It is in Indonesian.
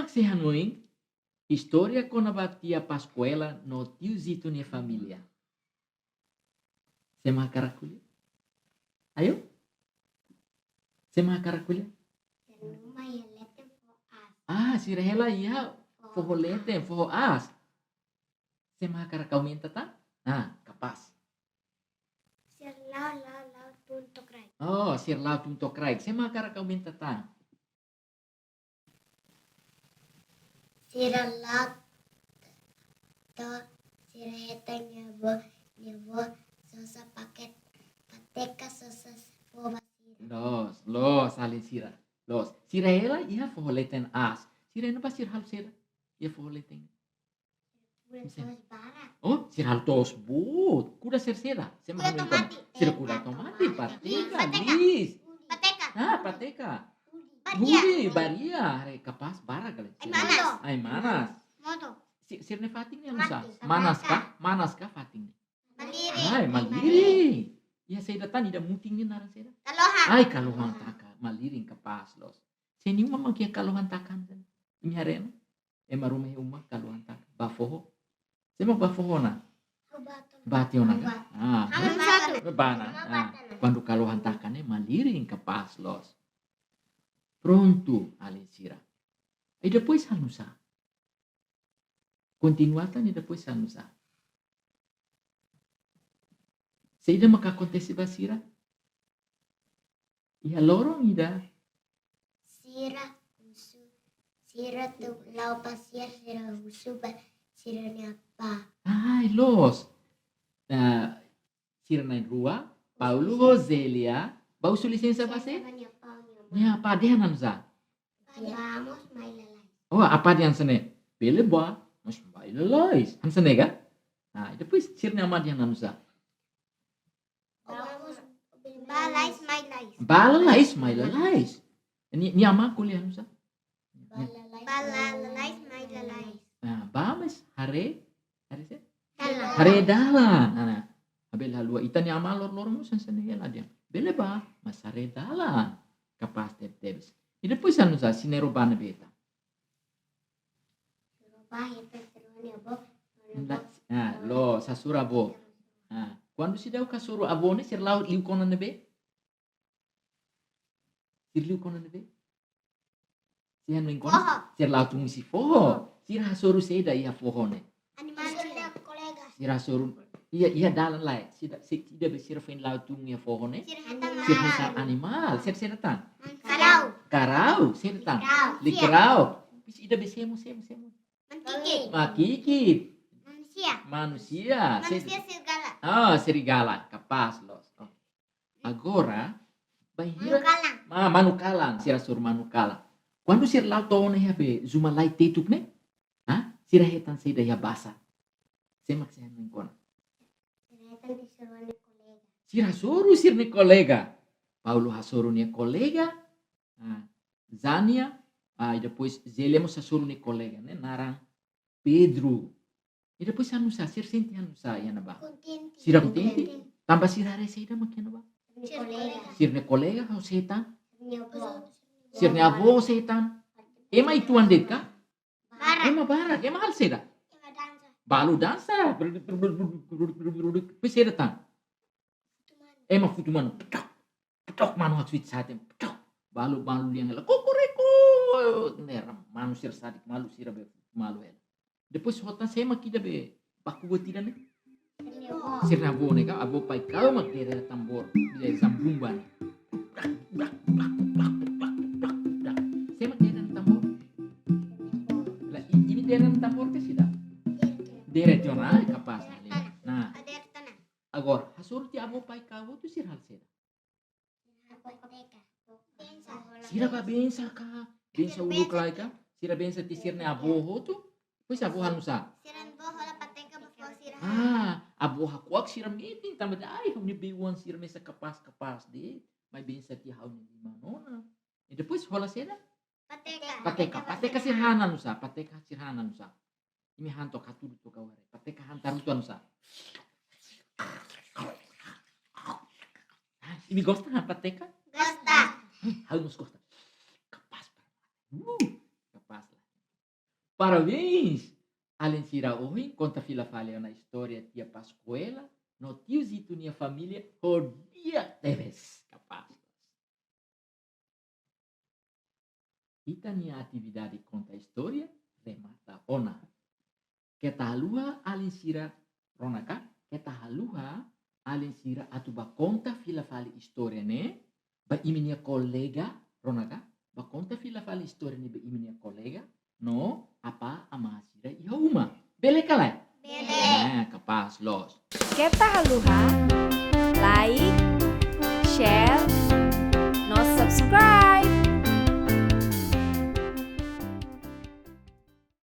maksihan moing historia kona batia Pascuela no tiu zito nia familia. Sema karakulya. Ayo. Sema karakulya. Ah, si Rahela iya foho lete, foho as. Sema kau minta ta? Nah, kapas. Oh, sir laut untuk raik. Sema kau minta ta? Siralat to siraheta nyabo sosa paket pateka sosa foba. Los alin sira. Los sirahela iya foho leten as. Sirena pas sir hal sira. Iya foho leten. Oh, sir hal tos but. Kuda sir sira. Sema Kuda tomati. Sir kuda tomati, pateka, lis. Pateka. Ah, pateka. Baria. Budi, baria. Hari kapas bara kali. Manas. Ay, manas. Moto. Sirne fating ni Mati. anusa? Manas ka? Manas ka fating? Maliri. Ay, maliri. Ya saya datang ida muting ni naran saya. Talohan. Ay, kaluhan taka. Maliring kapas los. Sini mama kia kaluhan takan. Ini haren. Ema rumah umah kaluhan taka. Bafoho. Saya mau bafoho na. Batio na ka? Ah. Satu. Bana. Quando kaluhan takan ni maliring kapas los. Pronto, Alessira. E depois Hanusa. Continuatan e depois Hanusa. Seida maka acontece basira. E a lorong ida. Sira tu lau pasir sira husu sira ni apa? Ai, los. Sira na rua. Paulo Roselia. Bau su licença base? Ni apa dia Hanusa? Vamos mai lalai. Oh, apa dia sene? Bele boa. Mas vai lelais. Hansene ka? Nah, depois sirna ama dia Hanusa. Vamos balais mai lais. Balalais, mai lalais. Ni ama kuliah Hanusa. Balalais mai lalais. Nah, ba mas hare se? Dalan. Hare dalan. Nah, abel halua ita ni ama lor mo sene ya dia. Bele ba, mas hare dalan. Kapas tebs. E depois Hanusa sinero bana beta. Ah, lo sasura bo. Ah, quando si deu kasuru abone sir laut liu konan nebe? Sir liu konan nebe? Si han mingkon? Sir laut si foho. Sir hasuru seda ia foho ne. Animal kolega. Sir hasuru iya dalan lai. Sida be sir fein laut ia foho ne. Sir hata animal. Sir tan. Karau, sir tan. Likrau. Ida be semu. Makikit. Manusia. Serigala. Ah, serigala. Kapas los. Oh. Agora, bahira. Manukalang. Manukalang. Sira sur manukalang. Quando sir lau tone habe zuma lai tetuk ne? Ha? Sira hetan seda ya basa. Semak saya mengkon. Sira suru sir ni kolega. Paulo hasuru ni kolega. Zania. E depois Zelemos hasuru ni kolega ne? Narang Pedro. E depois Hanusa, sir senti Hanusa ya na ba? Sira contente? Tambah sira reseda makiana ba? Sir ni kolega ho setan? Sir ni avo setan? Ema itu andet ka? Ema barat, ema hal seda? Balu dansa. Peseda tan? Ema futuman. Petok manu hak suit sate. Petok. Balu yang ela kokoreko. Neram manu sir sadik malu sira be malu ela. Depois hotan sema kida be baku gotida ne. Sir na bo ne ka abo pai kau mak dere tambor. Bila sambumban. Sema dere tambor. Lah ini dere tambor ke sida. Dere jona kapas ne. Nah, agora hasur ti abo pai kau tu sir hal seda. Sira ba bensa ka? Bensa ulu klai ka? Sira bensa ti sir ne abo ho tu. Pois abo Hanusa. Abo hakuak sira meeting tambah ai hau ni biwan sira mesa kapas de. Mai bensa ti hau ni manona. E depois rola seda? Pateka sir Hanusa. Pateka sir Hanusa. Ini hanto katulu to kaware. Pateka hantaru tu Hanusa. Ini gosta na pateka? Hau nos gosta. Kapas. Kapas lah. Parabéns! Além sira hoje, conta fila falha na história tia Pascoela, no tiozito minha família, o dia teves capaz. Kita minha atividade conta história, remata ona. Kita halua além sira ronaka, kita halua além sira atuba conta fila fali história né, ba iminia colega ronaka, ba conta fila fali história né ba iminia colega, no apa ama sira ihauma. Bele kalai. Bele. Capaz los.